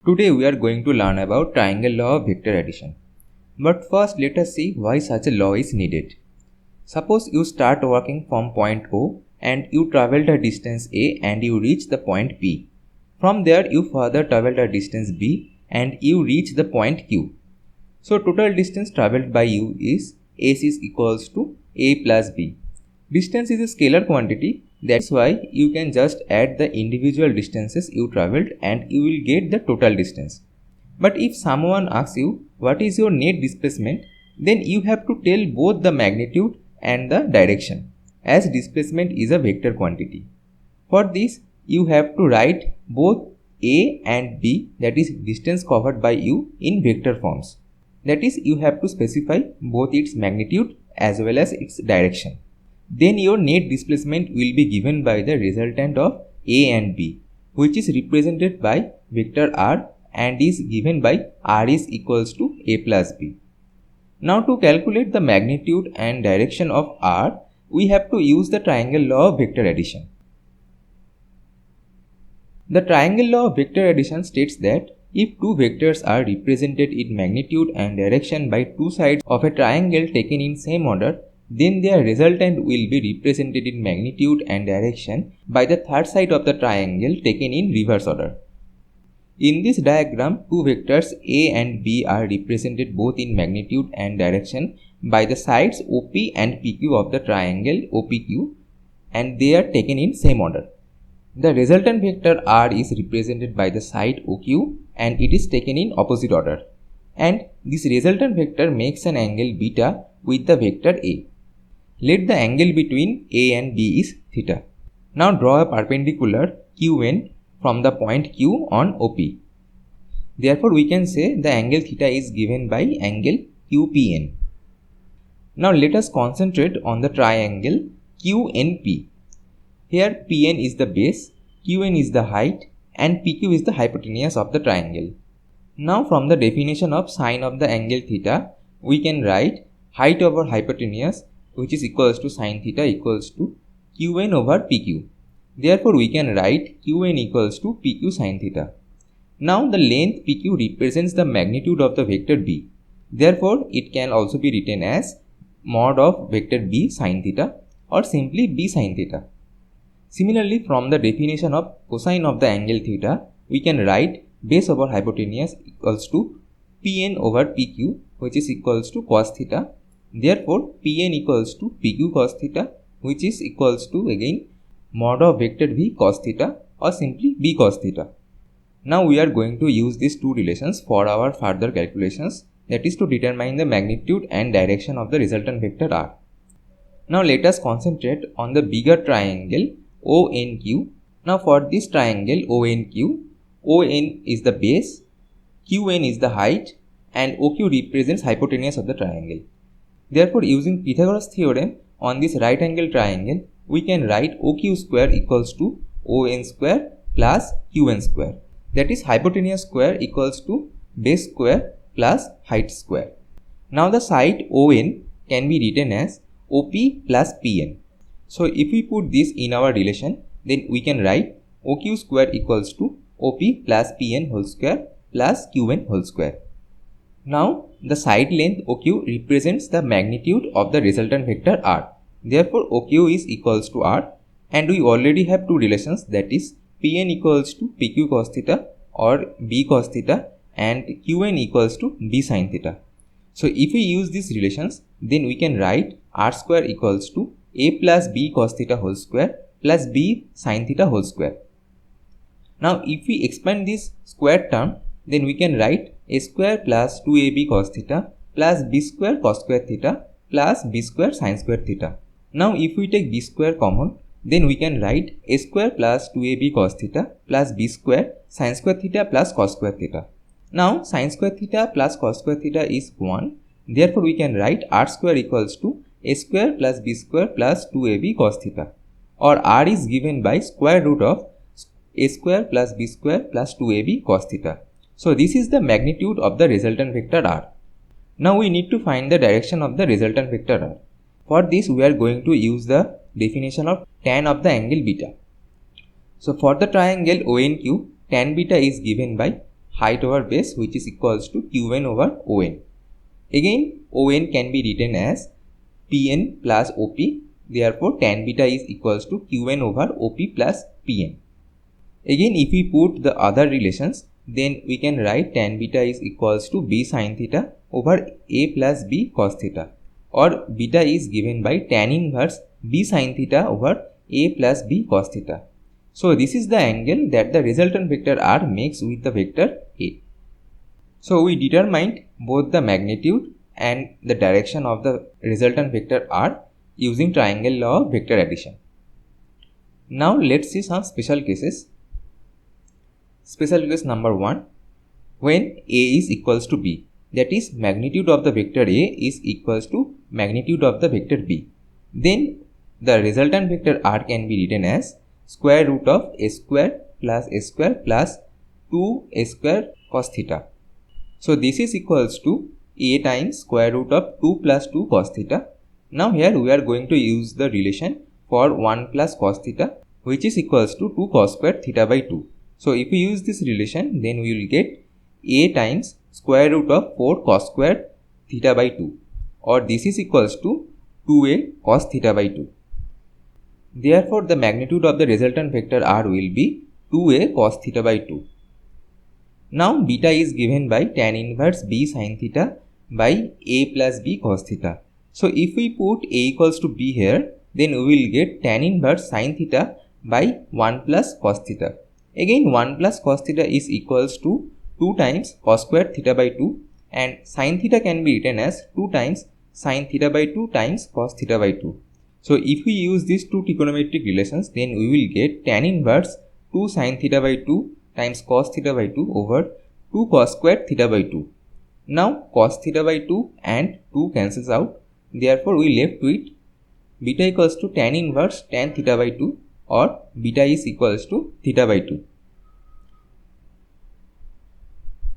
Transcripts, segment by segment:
Today we are going to learn about triangle law of vector addition. But first let us see why such a law is needed. Suppose you start working from point O and you travel the distance A and you reach the point P. From there you further travel the distance B and you reach the point Q. So total distance traveled by you is S is equals to A plus B. Distance is a scalar quantity, that's why you can just add the individual distances you traveled and you will get the total distance. But if someone asks you what is your net displacement, then you have to tell both the magnitude and the direction, as displacement is a vector quantity. For this, you have to write both A and B, that is distance covered by you, in vector forms. That is, you have to specify both its magnitude as well as its direction. Then your net displacement will be given by the resultant of A and B, which is represented by vector R and is given by R is equals to A plus B. Now to calculate the magnitude and direction of R, we have to use the triangle law of vector addition. The triangle law of vector addition states that if two vectors are represented in magnitude and direction by two sides of a triangle taken in same order, then their resultant will be represented in magnitude and direction by the third side of the triangle taken in reverse order. In this diagram, two vectors A and B are represented both in magnitude and direction by the sides OP and PQ of the triangle OPQ, and they are taken in same order. The resultant vector R is represented by the side OQ and it is taken in opposite order. And this resultant vector makes an angle beta with the vector A. Let the angle between A and B is theta. Now draw a perpendicular QN from the point Q on OP. Therefore, we can say the angle theta is given by angle QPN. Now let us concentrate on the triangle QNP. Here PN is the base, QN is the height and PQ is the hypotenuse of the triangle. Now from the definition of sine of the angle theta, we can write height over hypotenuse, which is equals to sine theta equals to Qn over PQ. Therefore, we can write Qn equals to PQ sine theta. Now, the length PQ represents the magnitude of the vector B. Therefore, it can also be written as mod of vector B sine theta or simply B sine theta. Similarly, from the definition of cosine of the angle theta, we can write base over hypotenuse equals to Pn over PQ, which is equals to cos theta. Therefore, Pn equals to PQ cos theta, which is equals to again mod of vector V cos theta or simply B cos theta. Now we are going to use these two relations for our further calculations, that is to determine the magnitude and direction of the resultant vector R. Now let us concentrate on the bigger triangle ONQ. Now for this triangle ONQ, ON is the base, QN is the height and OQ represents hypotenuse of the triangle. Therefore, using Pythagoras theorem on this right angle triangle, we can write OQ square equals to ON square plus QN square. That is, hypotenuse square equals to base square plus height square. Now the side ON can be written as OP plus PN. So if we put this in our relation, then we can write OQ square equals to OP plus PN whole square plus QN whole square. Now, the side length OQ represents the magnitude of the resultant vector R. Therefore, OQ is equals to R, and we already have two relations, that is Pn equals to PQ cos theta or B cos theta and Qn equals to B sin theta. So, if we use these relations, then we can write R square equals to A plus B cos theta whole square plus B sin theta whole square. Now, if we expand this square term, then we can write A square plus 2AB cos theta plus B square cos square theta plus B square sin square theta. Now if we take B square common, then we can write A square plus 2AB cos theta plus B square sin square theta plus cos square theta. Now sin square theta plus cos square theta is 1. Therefore we can write R square equals to A square plus B square plus 2AB cos theta, or R is given by square root of A square plus B square plus 2AB cos theta. So this is the magnitude of the resultant vector R. Now we need to find the direction of the resultant vector R. For this we are going to use the definition of tan of the angle beta. So for the triangle ONQ, tan beta is given by height over base, which is equals to Qn over On. Again, On can be written as Pn plus Op. Therefore, tan beta is equals to Qn over Op plus Pn. Again, if we put the other relations, then we can write tan beta is equals to B sin theta over A plus B cos theta, or beta is given by tan inverse B sin theta over A plus B cos theta. So this is the angle that the resultant vector R makes with the vector A. So we determined both the magnitude and the direction of the resultant vector R using triangle law of vector addition. Now let's see some special cases. Special case number 1, when A is equals to B, that is magnitude of the vector A is equals to magnitude of the vector B, then the resultant vector R can be written as square root of A square plus 2A square cos theta. So this is equals to A times square root of 2 plus 2 cos theta. Now here we are going to use the relation for 1 plus cos theta, which is equals to 2 cos square theta by 2. So if we use this relation, then we will get A times square root of 4 cos square theta by 2, or this is equals to 2A cos theta by 2. Therefore, the magnitude of the resultant vector R will be 2A cos theta by 2. Now beta is given by tan inverse B sin theta by A plus B cos theta. So if we put A equals to B here, then we will get tan inverse sin theta by 1 plus cos theta. Again, 1 plus cos theta is equals to 2 times cos square theta by 2, and sin theta can be written as 2 times sin theta by 2 times cos theta by 2. So if we use these two trigonometric relations, then we will get tan inverse 2 sin theta by 2 times cos theta by 2 over 2 cos square theta by 2. Now cos theta by 2 and 2 cancels out. Therefore, we left with beta equals to tan inverse tan theta by 2, or beta is equals to theta by 2.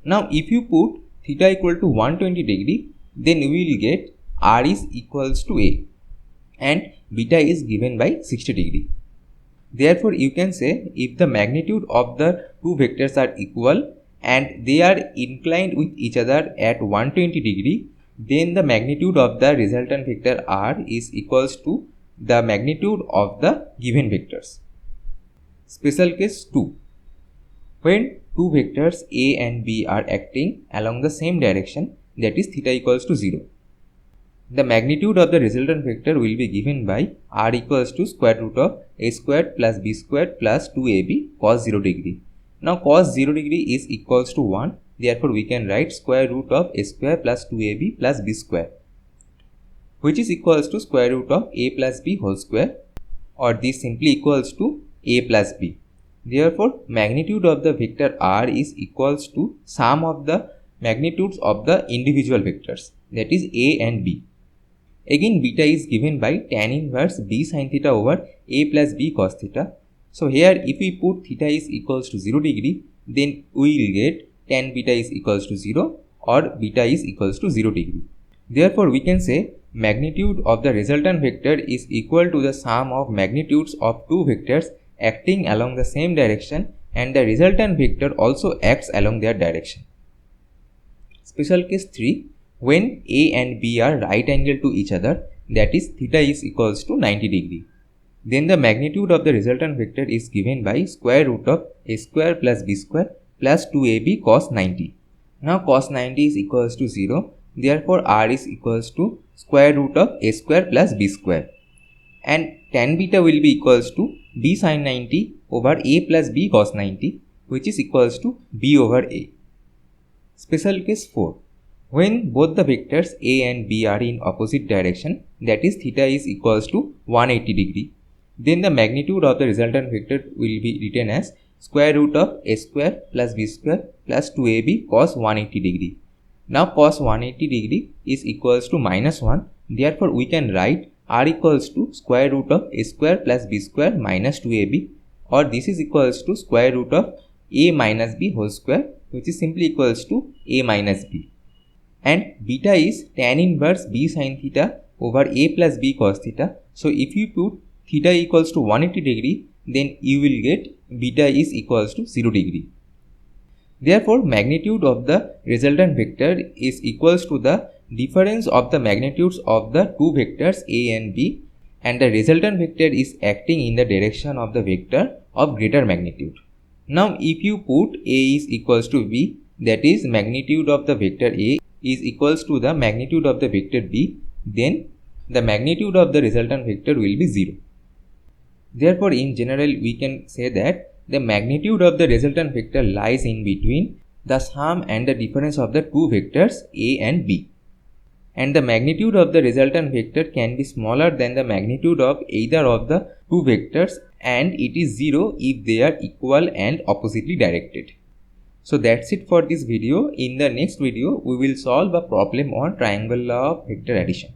Now if you put theta equal to 120 degree, then we will get R is equals to A and beta is given by 60 degree. Therefore, you can say if the magnitude of the two vectors are equal and they are inclined with each other at 120 degree, then the magnitude of the resultant vector R is equals to the magnitude of the given vectors. Special case 2. When two vectors A and B are acting along the same direction, that is theta equals to 0. The magnitude of the resultant vector will be given by R equals to square root of A squared plus B squared plus 2AB cos 0 degree. Now cos 0 degree is equals to 1. Therefore, we can write square root of A square plus 2AB plus B square, which is equals to square root of A plus B whole square, or this simply equals to A plus B. Therefore, magnitude of the vector R is equals to sum of the magnitudes of the individual vectors, that is A and B. Again, beta is given by tan inverse B sin theta over A plus B cos theta. So here if we put theta is equals to 0 degree, then we will get tan beta is equals to 0 or beta is equals to 0 degree. Therefore, we can say magnitude of the resultant vector is equal to the sum of magnitudes of two vectors acting along the same direction, and the resultant vector also acts along their direction. Special case 3. When A and B are right angle to each other, that is theta is equals to 90 degree, then the magnitude of the resultant vector is given by square root of A square plus B square plus 2AB cos 90. Now cos 90 is equals to 0. Therefore, R is equals to square root of A square plus B square, and tan beta will be equals to B sin 90 over A plus B cos 90, which is equals to B over A. Special case 4. When both the vectors A and B are in opposite direction, that is theta is equals to 180 degree, then the magnitude of the resultant vector will be written as square root of A square plus B square plus 2AB cos 180 degree. Now cos 180 degree is equals to minus 1. Therefore, we can write R equals to square root of A square plus B square minus 2AB, or this is equals to square root of A minus B whole square, which is simply equals to A minus B. And beta is tan inverse B sin theta over A plus B cos theta. So if you put theta equals to 180 degree, then you will get beta is equals to 0 degree. Therefore, magnitude of the resultant vector is equals to the difference of the magnitudes of the two vectors A and B, and the resultant vector is acting in the direction of the vector of greater magnitude. Now, if you put A is equals to B, that is magnitude of the vector A is equals to the magnitude of the vector B, then the magnitude of the resultant vector will be 0. Therefore, in general, we can say that the magnitude of the resultant vector lies in between the sum and the difference of the two vectors A and B. And the magnitude of the resultant vector can be smaller than the magnitude of either of the two vectors, and it is 0 if they are equal and oppositely directed. So that's it for this video. In the next video, we will solve a problem on triangle law of vector addition.